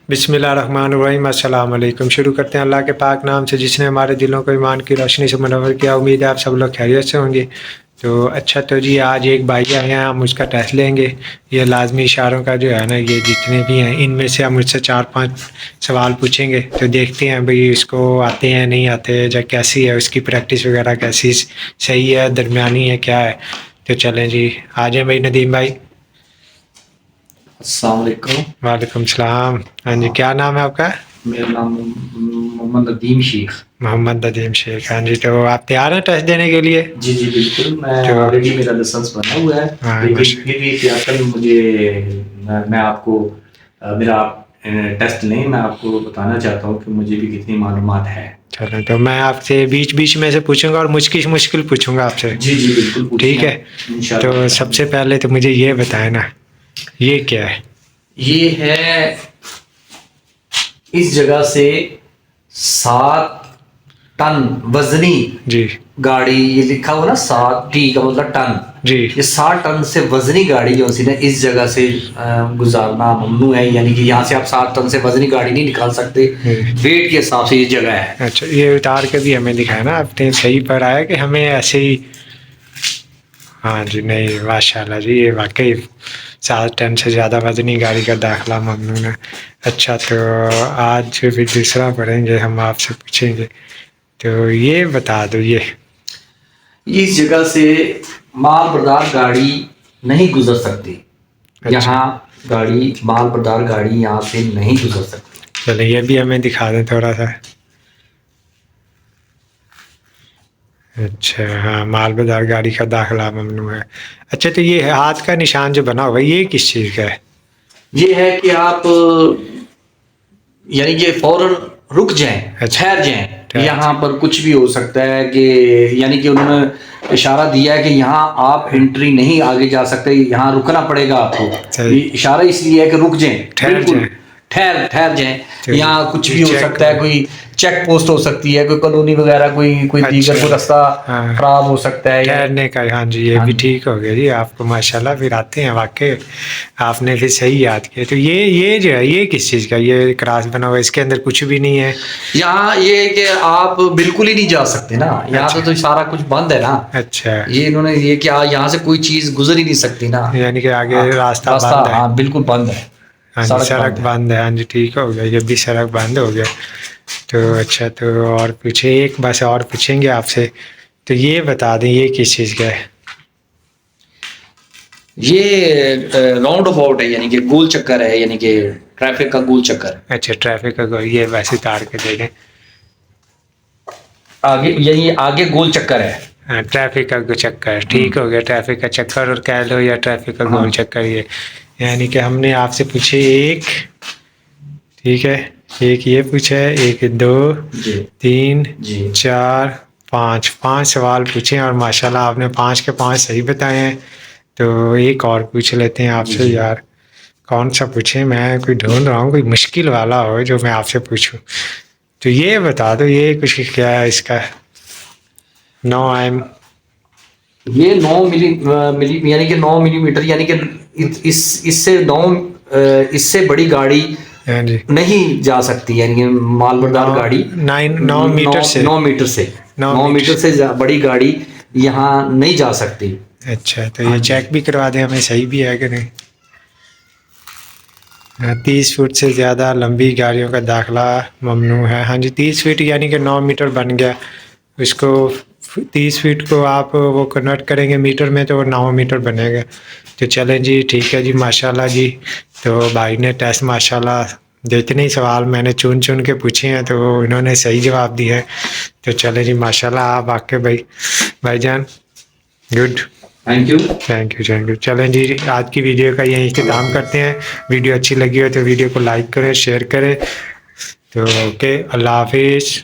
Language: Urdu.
بسم اللہ الرحمن الرحیم، السلام علیکم۔ شروع کرتے ہیں اللہ کے پاک نام سے جس نے ہمارے دلوں کو ایمان کی روشنی سے منور کیا۔ امید ہے آپ سب لوگ خیریت سے ہوں گے۔ تو اچھا، تو جی آج ایک بھائی آئے ہیں، ہم اس کا ٹیسٹ لیں گے۔ یہ لازمی اشاروں کا جو ہے نا، یہ جتنے بھی ہیں ان میں سے ہم مجھ سے 4-5 سوال پوچھیں گے، تو دیکھتے ہیں بھئی اس کو آتے ہیں نہیں آتے، یا کیسی ہے اس کی پریکٹس وغیرہ، کیسی صحیح ہے، درمیانی ہے، کیا ہے۔ تو چلیں جی، آ جائیں بھائی ندیم بھائی۔ السلام علیکم۔ وعلیکم السلام۔ ہاں جی، کیا نام ہے آپ کا؟ میرا نام محمد ندیم شیخ۔ محمد ندیم شیخ، ہاں جی۔ تو آپ تیار ہیں ٹیسٹ دینے کے لیے؟ جی جی بالکل، میں تو آلریڈی میرا لائسنس بنا ہوا ہے، ہاں، لیکن پھر بھی احتیاطاً میں آپ کو میرا ٹیسٹ لیں، میں آپ کو بتانا چاہتا ہوں کہ مجھے بھی کتنی معلومات ہے۔ چلیں، تو میں آپ سے بیچ بیچ میں سے پوچھوں گا اور مشکل پوچھوں گا آپ سے، جی جی بالکل پوچھیں، ٹھیک ہے؟ تو سب سے پہلے تو مجھے یہ بتائیں نا، یہ کیا ہے؟ یہ ہے اس جگہ سے 7 ٹن وزنی جی گاڑی، یہ لکھا ہوا نا 7 ٹی کا مطلب ٹن، جی یہ 7 ٹن سے وزنی گاڑی جو سی نا اس جگہ سے گزارنا ممنوع ہے، یعنی کہ یہاں سے آپ 7 ٹن سے وزنی گاڑی نہیں نکال سکتے، ویٹ کے حساب سے یہ جگہ ہے۔ اچھا، یہ اتار کے بھی ہمیں دکھایا نا آپ نے، صحیح پڑھا ہے کہ ہمیں ایسے ہی؟ ہاں جی، نہیں ماشاء اللہ جی، یہ واقعی 7 ٹن سے زیادہ وزنی گاڑی کا داخلہ ممنوع ہے۔ اچھا، تو آج پھر دوسرا پڑھیں گے، ہم آپ سے پوچھیں گے، تو یہ بتا دو، یہ اس جگہ سے مال بردار گاڑی نہیں گزر سکتی، یہاں گاڑی مال بردار گاڑی یہاں سے نہیں گزر سکتی۔ چلیں یہ بھی ہمیں دکھا دیں تھوڑا سا۔ اچھا ہاں، مال بردار گاڑی کا داخلہ ممنوع ہے۔ اچھا، تو یہ ہاتھ کا نشان جو بنا ہوا ہے، یہ کس چیز کا ہے؟ یہ ہے کہ آپ یعنی کہ فوراً رک جائیں، ٹھہر جائیں، یہاں پر کچھ بھی ہو سکتا ہے، کہ یعنی کہ انہوں نے اشارہ دیا ہے کہ یہاں آپ انٹری نہیں آگے جا سکتے، یہاں رکنا پڑے گا آپ کو۔ یہ اشارہ اس لیے ہے کہ رک جائیں، بالکل ٹھہر جائیں، یہاں کچھ بھی ہو سکتا ہے، کوئی چیک پوسٹ ہو سکتی ہے، کوئی کالونی وغیرہ، کوئی دیگر کوئی راستہ خراب ہو سکتا ہے ٹھہرنے کا۔ ہاں جی، یہ بھی ٹھیک ہو گیا جی، آپ کو ماشاءاللہ پھر آتے ہیں واقعی، آپ نے پھر صحیح یاد کیا۔ تو یہ جو ہے، یہ کس چیز کا، یہ کراس بنا ہوا ہے، اس کے اندر کچھ بھی نہیں ہے یہاں؟ یہ کہ آپ بالکل ہی نہیں جا سکتے نا، یہاں تو سارا کچھ بند ہے نا۔ اچھا، یہ انہوں نے یہ کہ یہاں سے کوئی چیز گزر ہی نہیں سکتی نا، یعنی کہ آگے راستہ بند ہے۔ ہاں بالکل بند ہے، ہاں جی، سڑک بند ہے۔ ہاں جی، ٹھیک ہو گیا، یہ بھی سڑک بند ہو گیا۔ تو اچھا، تو اور پوچھیں، ایک بس اور پوچھیں گے آپ سے، تو یہ بتا دیں یہ کس چیز کا ہے؟ یہ راؤنڈ اباؤٹ ہے، یعنی کہ گول چکر ہے، یعنی کہ ٹریفک کا گول چکر۔ اچھا، ٹریفک کا گول، یہ ویسے تار کے دے دیں آگے، یعنی آگے گول چکر ہے۔ ہاں، ٹریفک کا چکر، ٹھیک ہو گیا، ٹریفک کا چکر اور کہہ لو، یا ٹریفک کا گول چکر۔ یہ یعنی کہ ہم نے آپ سے پوچھے ایک، ٹھیک ہے، ایک یہ پوچھا ہے، ایک 2 3 4 5 سوال پوچھے، اور ماشاءاللہ آپ نے 5 کے 5 صحیح بتائے ہیں۔ تو ایک اور پوچھ لیتے ہیں آپ سے، یار کون سا پوچھیں، میں کوئی ڈھونڈ رہا ہوں، کوئی مشکل والا ہو جو میں آپ سے پوچھوں۔ تو یہ بتا دو، یہ کچھ کیا ہے اس کا؟ 9 ایم، یہ 9 ملی یعنی کہ 9 ملی میٹر، یعنی کہ اس سے بڑی گاڑی نہیں جا سکتی، یعنی کہ مال بردار گاڑی 9 میٹر سے 9 میٹر سے بڑی گاڑی یہاں نہیں جا سکتی۔ اچھا، تو یہ چیک بھی کروا دیں ہمیں، صحیح بھی ہے کہ نہیں؟ 30 فٹ سے زیادہ لمبی گاڑیوں کا داخلہ ممنوع ہے۔ ہاں جی، 30 فٹ یعنی کہ 9 میٹر بن گیا، اس کو 30 فٹ کو آپ وہ کنورٹ کریں گے میٹر میں تو وہ 9 میٹر بنے گا۔ تو چلیں جی، ٹھیک ہے جی، ماشاءاللہ جی۔ تو بھائی نے ٹیسٹ ماشاءاللہ جتنے ہی سوال میں نے چن کے پوچھے ہیں، تو انہوں نے صحیح جواب دیا ہے۔ تو چلیں جی، ماشاءاللہ آپ واقعی بھائی جان گڈ، تھینک یو۔ چلیں جی، آج کی ویڈیو کا یہیں اختتام کرتے ہیں۔ ویڈیو اچھی لگی ہو تو ویڈیو کو لائک کریں، شیئر کریں۔ تو اوکے، اللہ حافظ۔